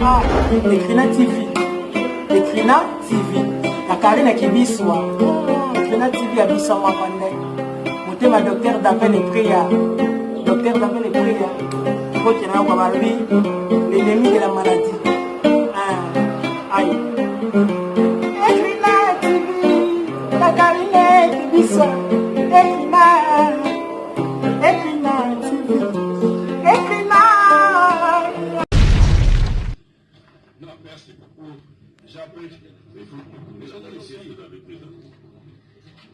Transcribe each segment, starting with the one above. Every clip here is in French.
Ah, Ekrina TV. Ekrina TV. La Karine Kibiswa. Ekrina TV a Biswa Mapande. Motema docteur d'appel et prière. Docteur d'appel et prière. Faut qu'il y ait un wababi. L'ennemi de la maladie. Aïe. Ekrina TV. La Karine Kibiswa. Ekrina TV. Ekrina. Non, merci beaucoup. J'apprécie.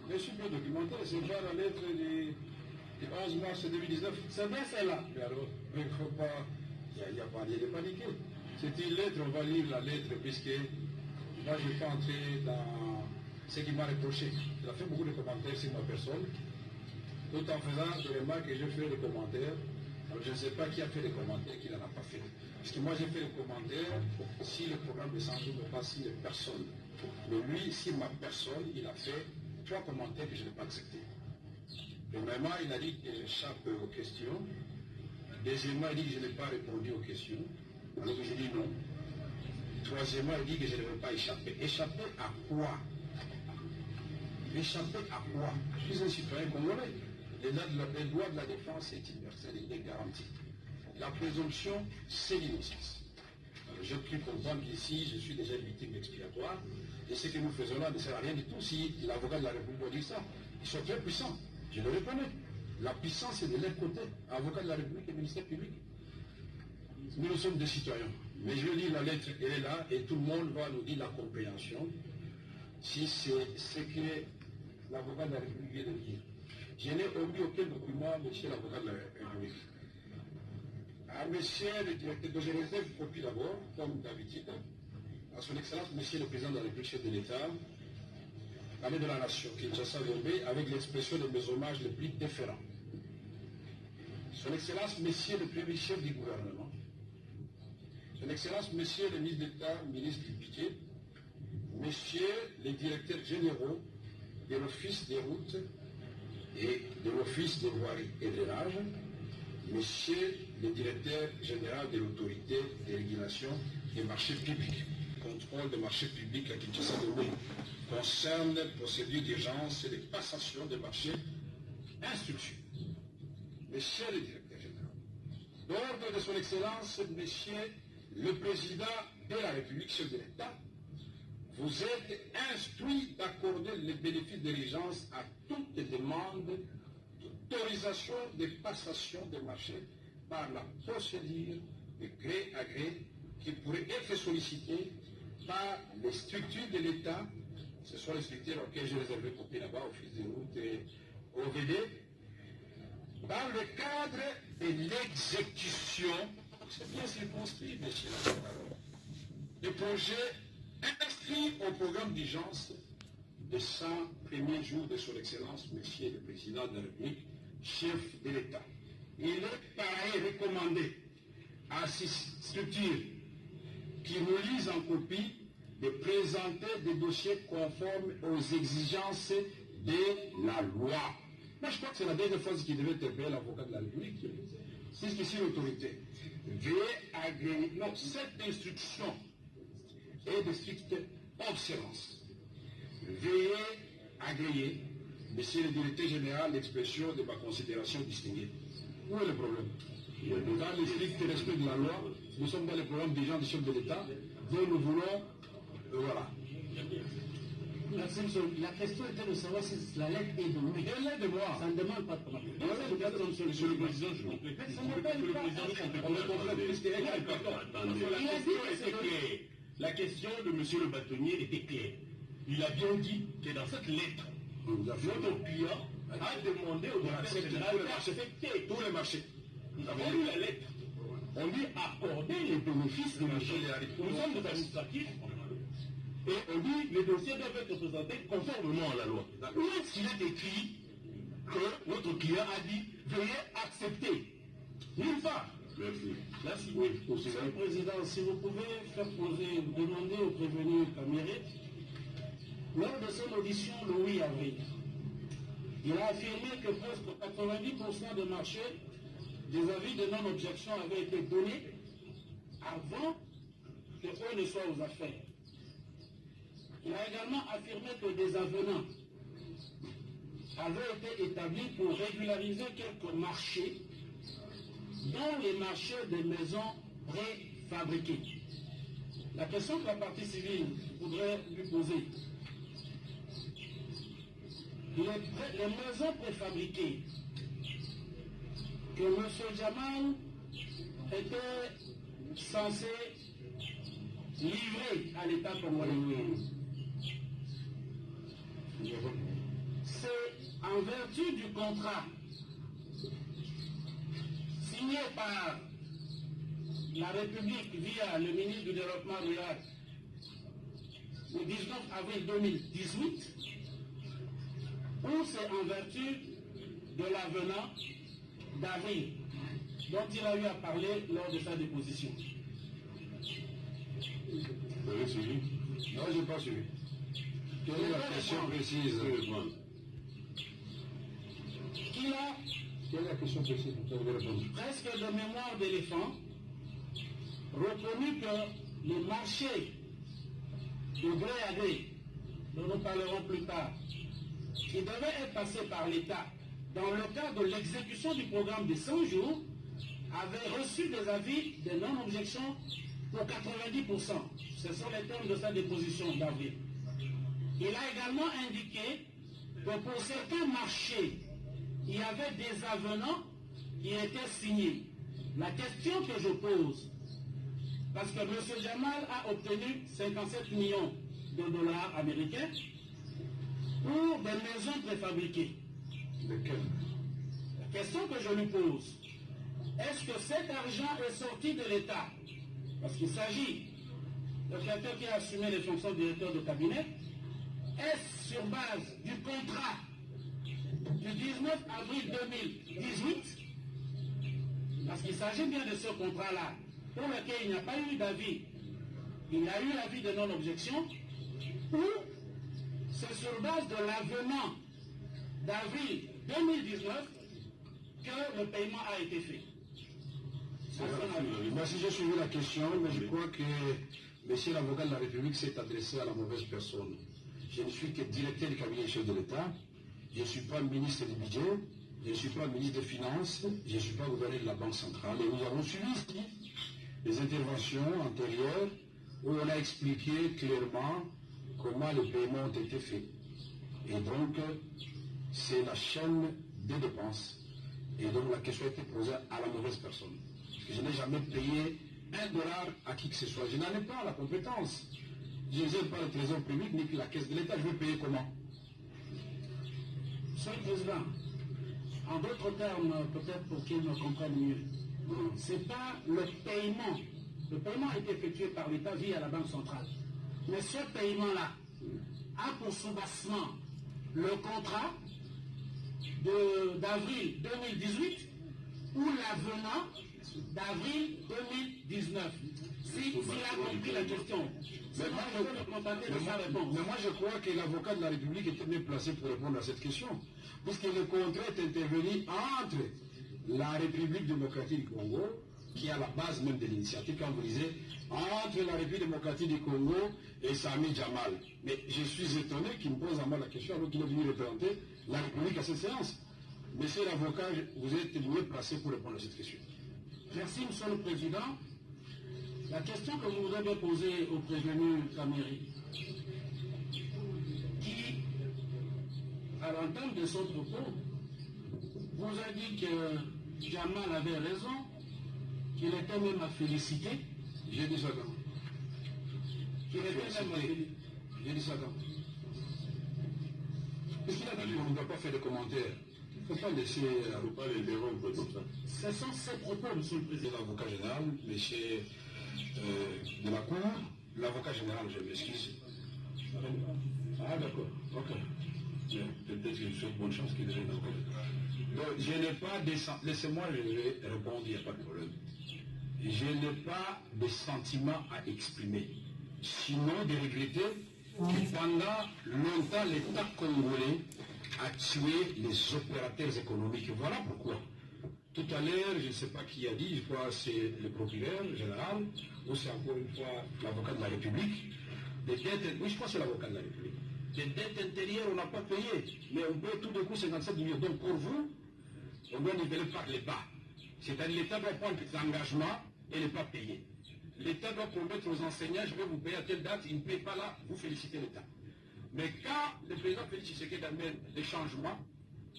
Les super documentaires, c'est pas la lettre du 11 mars 2019. C'est bien celle-là. Mais alors, il ne faut pas. Il n'y a pas lieu de paniquer. C'est une lettre, on va lire la lettre, puisque moi je ne vais pas entrer dans ce qui m'a reproché. Il a fait beaucoup de commentaires sur ma personne, tout en faisant des remarques que j'ai fait des commentaires. Alors je ne sais pas qui a fait les commentaires, qui n'en a pas fait. Parce que moi j'ai fait les commentaires si le programme de santé ne pas si les personnes. Mais lui, si ma personne, il a fait 3 commentaires que je n'ai pas acceptés. Premièrement, il a dit que j'échappe aux questions. Deuxièmement, il dit que je n'ai pas répondu aux questions. Alors que j'ai dit non. Troisièmement, il dit que je ne vais pas échapper. Échapper à quoi? Échapper à quoi? Je suis un citoyen congolais. Le droit de la défense est universel, il est garanti. La présomption, c'est l'innocence. J'ai pu comprendre qu'ici, je suis déjà une victime expiatoire. Et ce que nous faisons là ne sert à rien du tout si l'avocat de la République dit ça. Ils sont très puissants, je le reconnais. La puissance est de leur côté, avocat de la République et ministère public. Nous sommes des citoyens. Mais je lis la lettre, elle est là, et tout le monde va nous dire la compréhension, si c'est ce que l'avocat de la République vient de dire. Je n'ai omis aucun document, monsieur l'avocat de la République. À monsieur le directeur, je réserve une copie d'abord, comme d'habitude, à son excellence, monsieur le président de la République, chef de l'État, l'année de la nation, Kinshasa Gombe, avec l'expression de mes hommages les plus déférents. Son excellence, monsieur le premier chef du gouvernement, son excellence, monsieur le ministre d'État, ministre du budget, messieurs les directeurs généraux de l'Office des routes et de l'Office des voiries et drainages, monsieur le directeur général de l'autorité de régulation des marchés publics, contrôle des marchés publics à Kinshasa Gombe, concerne procédure d'urgence et de passation des marchés, instruction. Monsieur le directeur général, d'ordre de son excellence, monsieur le président de la République, chef de l'État, vous êtes instruit d'accorder les bénéfices d'urgence à toute demande d'autorisation de passation des marchés par la procédure de gré à gré qui pourrait être sollicitée par les structures de l'État, ce sont les structures auxquelles j'ai réservé copie là-bas, Office des routes et OVD, dans le cadre de l'exécution, c'est bien circonscrit, monsieur le président, des projets inscrits au programme d'urgence des 100 premiers jours de son excellence, monsieur le président de la République, chef de l'État. Il est pareil recommandé à ces structures qui nous lisent en copie de présenter des dossiers conformes aux exigences de la loi. Moi, je crois que c'est la dernière fois qu'il devait interpeller l'avocat de la République. C'est ce que c'est l'autorité. Veuillez agréer. Non, cette instruction est de stricte observance. Veuillez agréer, monsieur le directeur général, l'expression de ma considération distinguée. Où est le problème? Dans le strict respect de la loi, nous sommes dans le programme des gens du chef de l'État, dont nous voulons. Voilà. Merci, monsieur. La question était de savoir si la lettre est de lui. Elle est de moi. Ça ne demande pas de commenter. Monsieur le président, je vous prie. On me complète puisqu'elle est importante. La question de monsieur le bâtonnier était claire. Il a bien dit que dans cette lettre, notre client a demandé au directeur général d'accepter tous les marchés. Nous avons lu la lettre. On dit accorder les bénéfices de marché. Nous sommes des administratifs. Et on dit que les dossiers doivent être présentés conformément à la loi. Où est-ce qu'il est écrit que notre client a dit veuillez accepter? Nulle part. Merci. Merci. Oui, Monsieur le Président, si vous pouvez faire poser, demander au prévenu Caméré, lors de son audition le 8 avril, il a affirmé que presque 90% des marchés, des avis de non-objection avaient été donnés avant qu'eux ne soient aux affaires. Il a également affirmé que des avenants avaient été établis pour régulariser quelques marchés, dont les marchés des maisons préfabriquées. La question que la partie civile voudrait lui poser, les maisons préfabriquées que M. Jamal était censé livrer à l'État congolais, c'est en vertu du contrat signé par la République via le ministre du Développement rural le 19 avril 2018, ou c'est en vertu de l'avenant d'avril dont il a eu à parler lors de sa déposition. Vous avez suivi? Non, je n'ai pas suivi. Quelle est la question précise? Qu'il a, Quelle est la question précise? Vous pouvez répondre. presque de mémoire d'éléphant, reconnu que les marchés de gré à gré, dont nous parlerons plus tard, qui devaient être passés par l'État dans le cadre de l'exécution du programme de 100 jours, avaient reçu des avis de non-objection pour 90%. Ce sont les termes de sa déposition d'avril. Il a également indiqué que pour certains marchés, il y avait des avenants qui étaient signés. La question que je pose, parce que M. Jamal a obtenu 57 millions de dollars américains pour des maisons préfabriquées. Lesquelles? La question que je lui pose, est-ce que cet argent est sorti de l'État? Parce qu'il s'agit de quelqu'un qui a assumé les fonctions de directeur de cabinet. Est-ce sur base du contrat du 19 avril 2018? Parce qu'il s'agit bien de ce contrat-là, pour lequel il n'y a pas eu d'avis. Il y a eu l'avis de non-objection, ou c'est sur base de l'avenant d'avril 2019 que le paiement a été fait. Merci, j'ai suivi la question, mais je crois que monsieur l'avocat de la République s'est adressé à la mauvaise personne. Je ne suis que directeur du cabinet chef de l'État, je ne suis pas ministre du budget, je ne suis pas ministre des Finances, je ne suis pas gouverneur de la Banque centrale. Et nous avons suivi ici les interventions antérieures où on a expliqué clairement comment les paiements ont été faits. Et donc, c'est la chaîne des dépenses. Et donc, la question a été posée à la mauvaise personne. Parce que je n'ai jamais payé $1 à qui que ce soit. Je n'en ai pas la compétence. Je n'ai pas le trésor public ni la caisse de l'État. Je vais payer comment? Monsieur le Président, en d'autres termes, peut-être pour qu'ils me comprennent mieux, ce n'est pas le paiement. Le paiement a été effectué par l'État via la Banque centrale. Mais ce paiement-là a pour soubassement le contrat d'avril 2018 ou l'avenant d'avril 2019. S'il a compris la question. Mais moi, je crois que l'avocat de la République était mieux placé pour répondre à cette question. Puisque le contrat est intervenu entre la République démocratique du Congo, qui est à la base même de l'initiative, quand vous disiez, entre la République démocratique du Congo et Sami Jamal. Mais je suis étonné qu'il me pose à moi la question alors qu'il est venu représenter la République à cette séance. Monsieur l'avocat, vous êtes mieux placé pour répondre à cette question. Merci, Monsieur le Président. La question que vous voudrez poser au prévenu Kameri, qui, à l'entame de son propos, vous a dit que Jamal avait raison, qu'il était même à féliciter. J'ai dit ça quand? Qu'il était même à féliciter. J'ai dit ça quand? Puisqu'il a dit qu'on ne doit pas faire de commentaires. Il ne faut pas laisser pas les dérompre comme ça. Ce sont ses propos, Monsieur le Président. L'avocat général, monsieur de la Cour, l'avocat général, je m'excuse. Ah d'accord, ok. Peut-être que je souhaite bonne chance qu'il devienne avocat. Donc je n'ai pas de... Laissez-moi, je vais répondre, il n'y a pas de problème. Je n'ai pas de sentiments à exprimer. Sinon de regretter que pendant longtemps l'État congolais a tué les opérateurs économiques. Voilà pourquoi. Tout à l'heure, je ne sais pas qui a dit, je crois que c'est le procureur général, ou c'est encore une fois l'avocat de la République. Des dettes, oui, je crois que c'est l'avocat de la République. Des dettes intérieures, on n'a pas payé, mais on paye tout d'un coup 57 millions. Donc pour vous, on doit niveler par les bas. C'est-à-dire l'État doit prendre des engagements et ne pas payer. L'État doit promettre aux enseignants, je vais vous payer à telle date, il ne paye pas là, vous félicitez l'État. Mais quand le président Félix Tshisekedi amène des changements,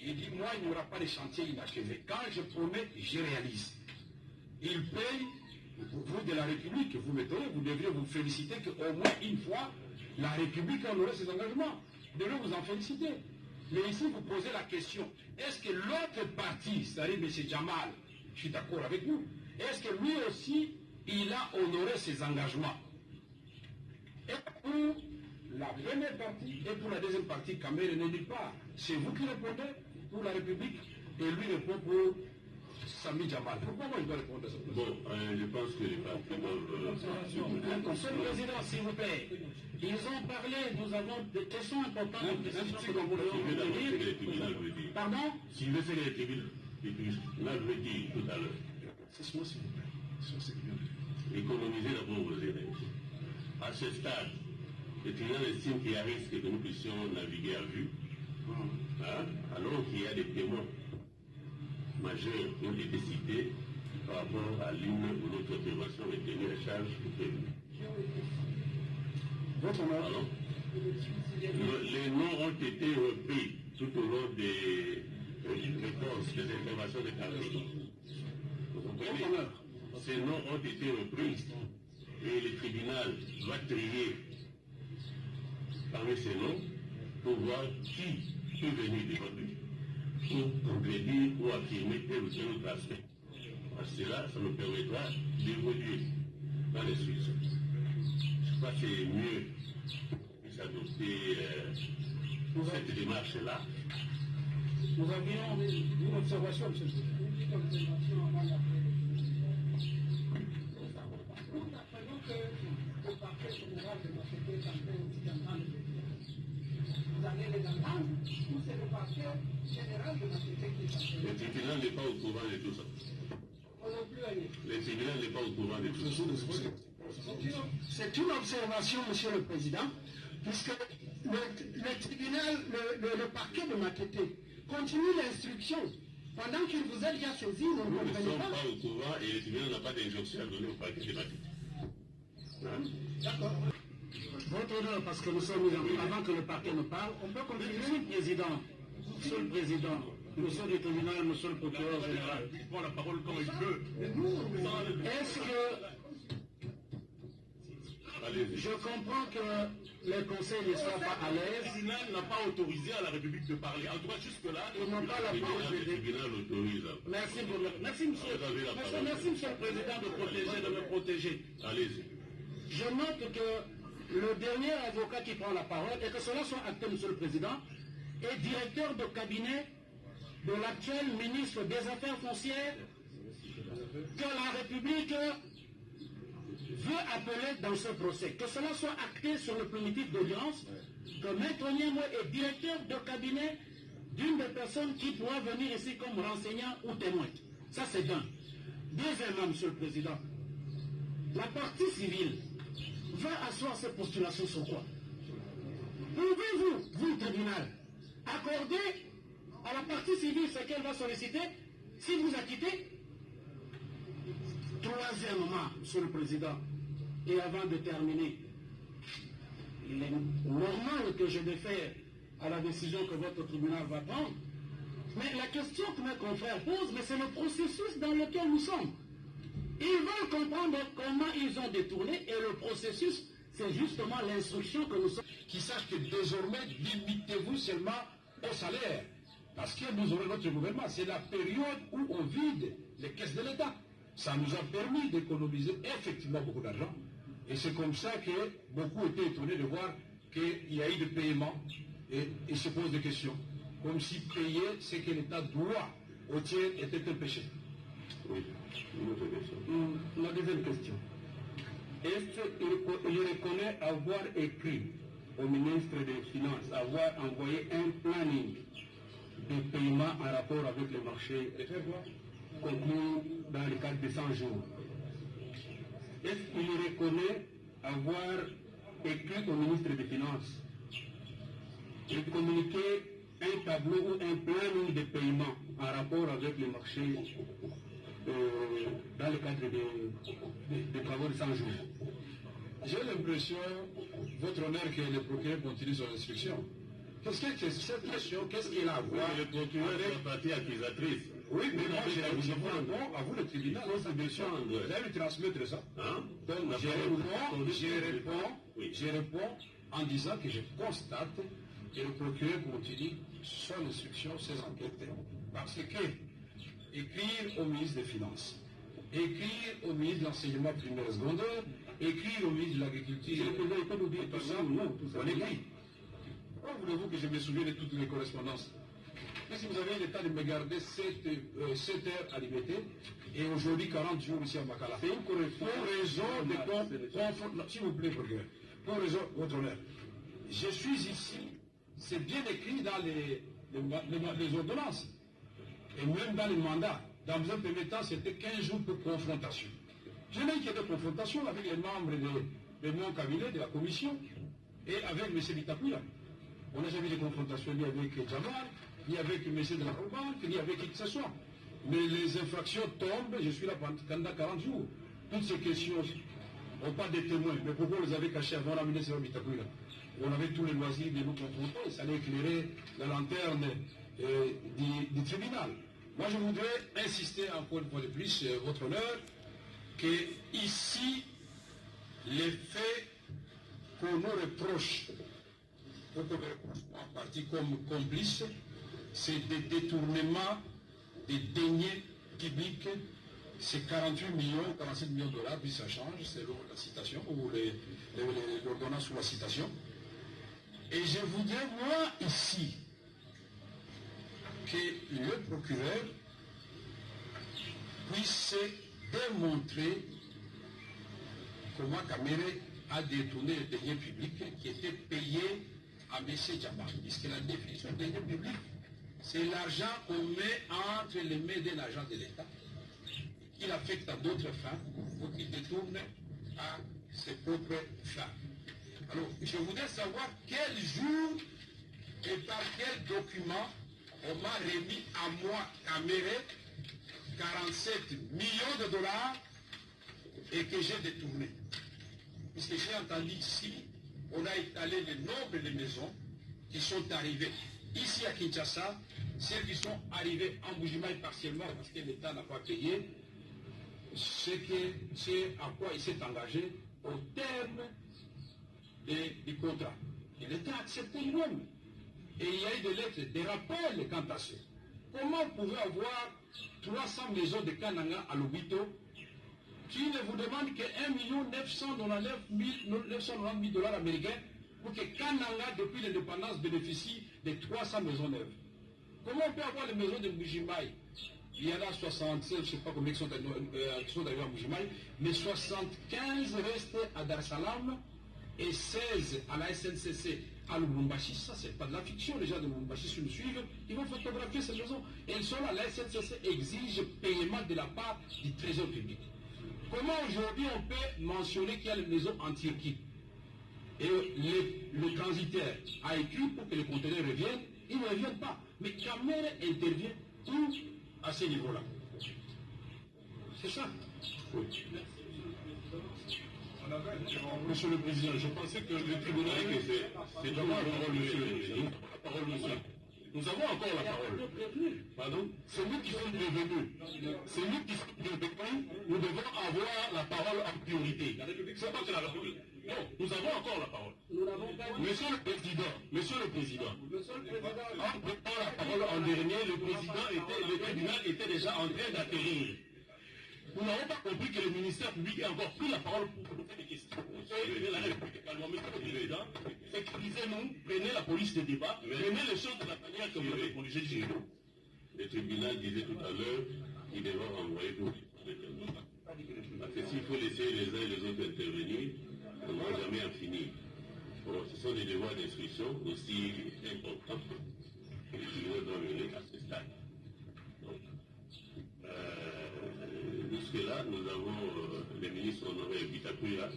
il dit, moi, il n'y aura pas de chantier inachevé. Quand je promets, je réalise. Il paye, vous de la République, vous mettez, vous devriez vous féliciter qu'au moins une fois, la République a honoré ses engagements. Vous devriez vous en féliciter. Mais ici, vous posez la question, est-ce que l'autre parti, c'est-à-dire M. Jamal, je suis d'accord avec vous, est-ce que lui aussi, il a honoré ses engagements? Et pour la première partie et pour la deuxième partie, Kamere ne dit pas. C'est vous qui répondez pour la République et lui répond pour Sami Jamal. Pourquoi moi je dois répondre à ça? Bon, je pense que les partis doivent... Monsieur le Président, s'il vous plaît, ils ont parlé, nous avons des questions importantes. Pardon? Si vous laissez les tribunaux, là je l'ai dit tout à l'heure. C'est moi, s'il vous plaît. Économiser d'abord vos énergies. À ce stade, le tribunal estime qu'il y a risque que nous puissions naviguer à vue, alors qu'il y a des témoins majeurs qui ont été cités par rapport à l'une ou l'autre intervention retenue à charge du prévenu. Votre honneur. Les noms ont été repris tout au long des réponses, des interventions de Carré. Vous comprenez? Ces noms ont été repris et le tribunal va trier parmi ces noms pour voir qui peut venir devant lui pour contredire ou affirmer tel ou tel autre aspect. Parce que cela, ça nous permettra d'évoluer dans les solutions. Je crois que c'est mieux d'adopter cette démarche-là. Nous avions une observation, monsieur le Président. Le parquet général de Makété est en train de vous allez les entendre, ou c'est le parquet général de Makété qui est en train de... Le tribunal n'est pas au courant de tout ça. On n'a plus à dire. Le tribunal n'est pas au courant de tout ça. C'est une observation, monsieur le Président, puisque le tribunal, le parquet de Makété continue l'instruction. Pendant qu'il vous a déjà saisi, vous ne Nous ne comprenez sommes pas. pas au courant et le tribunal n'a pas d'injonction à donner au parquet de Makété. D'accord. Votre honneur, parce que nous sommes avant que le parquet ne parle, on peut continuer. Monsieur le Président, monsieur le Président, monsieur le tribunal, monsieur le procureur général, Il prend la parole quand il veut. est-ce que Allez-y. je comprends que les conseils ne soient pas à Le l'aise, tribunal n'a pas autorisé à la République de parler. En tout cas, jusque-là, ils n'ont pas la force le de... tribunal autorise. Merci pour le... Merci, monsieur. Vous avez la parole. Merci, monsieur le Président, de me protéger. Allez-y. Je note que le dernier avocat qui prend la parole, et que cela soit acté, monsieur le Président, est directeur de cabinet de l'actuel ministre des Affaires foncières que la République veut appeler dans ce procès. Que cela soit acté sur le primitif d'audience, que Maître Niamou est directeur de cabinet d'une des personnes qui pourra venir ici comme renseignant ou témoin. Ça, c'est d'un. Deuxièmement, monsieur le Président, la partie civile va asseoir ses postulations sur quoi? Pouvez-vous, vous, tribunal, accorder à la partie civile ce qu'elle va solliciter si vous acquittez? Troisièmement, monsieur le Président, et avant de terminer, il est normal que je défère à la décision que votre tribunal va prendre, mais la question que mes confrères posent, mais c'est le processus dans lequel nous sommes. Ils veulent comprendre comment ils ont détourné, et le processus, c'est justement l'instruction que nous sommes. Qui sache que désormais, limitez-vous seulement au salaire. Parce que nous aurons notre gouvernement. C'est la période où on vide les caisses de l'État. Ça nous a permis d'économiser effectivement beaucoup d'argent. Et c'est comme ça que beaucoup étaient étonnés de voir qu'il y a eu des paiements et ils se posent des questions. Comme si payer ce que l'État doit au tiers était un péché. Oui. Une autre question. La deuxième question. Est-ce qu'il reconnaît avoir écrit au ministre des Finances, avoir envoyé un planning de paiement en rapport avec le marché? conclu dans le cadre de 100 jours. Est-ce qu'il reconnaît avoir écrit au ministre des Finances de communiquer un tableau ou un planning de paiement en rapport avec le marché dans le cadre des travaux de 100 jours? J'ai l'impression, votre honneur, que le procureur continue son instruction. Qu'est-ce que cette question, qu'est-ce qu'il a à voir? Le procureur est la partie accusatrice. Oui, mais moi, je vous réponds à vous, le tribunal. Vous allez lui transmettre ça. Hein? Donc, je réponds en disant que je constate que le procureur continue son instruction, ses enquêtes. Parce que écrire au ministre des Finances, écrire au ministre de l'enseignement primaire et secondaire, écrire au ministre de l'Agriculture, tout ça, on écrit. Pourquoi voulez-vous que je me souvienne de toutes les correspondances? Mais si vous avez le temps de me garder 7 heures à liberté, et aujourd'hui 40 jours ici à Makala, pour raison de s'il vous plaît, procureur, pour raison, votre honneur, je suis ici, c'est bien écrit dans les ordonnances, et même dans les mandats. Dans un premier temps, c'était 15 jours pour confrontation. Je n'ai qu'il y ait de confrontation avec les membres de mon cabinet, de la commission, et avec M. Bitapouya. On n'a jamais eu de confrontation ni avec Jamal, ni avec M. de la Banque, ni avec qui que ce soit. Mais les infractions tombent, je suis là pendant 40 jours. Toutes ces questions n'ont pas de témoins. Mais pourquoi vous les avez cachés avant d'amener sur Bitapouya? On avait tous les loisirs de nous confronter, ça allait éclairer la lanterne du tribunal. Moi, je voudrais insister encore une fois de plus, votre honneur, que ici, les faits qu'on nous reproche, en partie comme complice, c'est des détournements des deniers publics, c'est 48 millions, 47 millions de dollars, puis ça change selon la citation, ou l'ordonnance ou la citation. Et je voudrais, moi, ici, que le procureur puisse démontrer comment Kamere a détourné les deniers publics qui étaient payés à M. Djaba. Puisque la définition de deniers publics, c'est l'argent qu'on met entre les mains d'un agent de l'État, qu'il affecte à d'autres fins, ou qu'il détourne à ses propres fins. Alors, je voudrais savoir quel jour et par quel document on m'a remis à moi, Kamere, 47 millions de dollars et que j'ai détourné. Puisque j'ai entendu ici, on a étalé le nombre de maisons qui sont arrivées. Ici à Kinshasa, celles qui sont arrivées en Bujimaï partiellement parce que l'État n'a pas payé, c'est à quoi il s'est engagé au terme du contrat. Et l'État a accepté lui-même. Et il y a eu des lettres, des rappels quant à ça. Comment vous pouvez avoir 300 maisons de Kananga à Lobito qui ne vous demande que 1 999 000 dollars américains pour que Kananga, depuis l'indépendance, bénéficie de 300 maisons neuves? Comment on peut avoir les maisons de Bujimaï? Il y en a 76, je ne sais pas combien qui sont arrivés à Bujimaï, mais 75 restent à Dar es Salaam et 16 à la SNCC à Lubumbashi. Ça, c'est pas de la fiction. Les gens de Lubumbashi, si nous suivent, ils vont photographier ces maisons. Et elles sont là. La SNCC exige paiement de la part du trésor public. Comment aujourd'hui on peut mentionner qu'il y a les maisons en Turquie? Et le transitaire a écrit pour que les conteneurs reviennent. Ils ne reviennent pas. Mais Kamere intervient où à ce niveau-là? C'est ça. Oui. Monsieur le Président, je pensais que le tribunal, c'est d'abord la parole, monsieur. Nous avons encore la parole. Pardon? C'est nous qui sommes devenus. C'est nous qui sommes devenus. Nous devons avoir la parole en priorité. C'est pas que la République. Non, nous avons encore la parole. Monsieur le Président, en prenant la parole en dernier, le tribunal était déjà en train d'atterrir. Nous n'avons pas compris que le ministère public ait encore pris la parole pour poser des questions. La République également, monsieur le Président, sécurisez-nous, prenez la police de débat, prenez les choses de la manière que vous avez répondu. J'ai dit. Le tribunal disait tout à l'heure qu'il devait renvoyer tout. Parce que s'il faut laisser les uns et les autres intervenir, on n'aura jamais à finir. Bon, ce sont des devoirs d'instruction aussi importants que le tribunal doit mener à ce stade. Donc, là, nous avons le ministre honoré Bitakuira,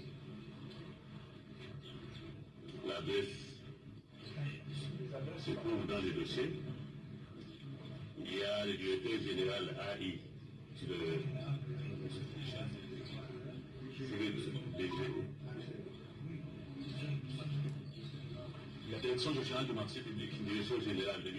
l'adresse se trouve dans les dossiers. Il y a le directeur général AI, la direction générale du marché public. Direction générale de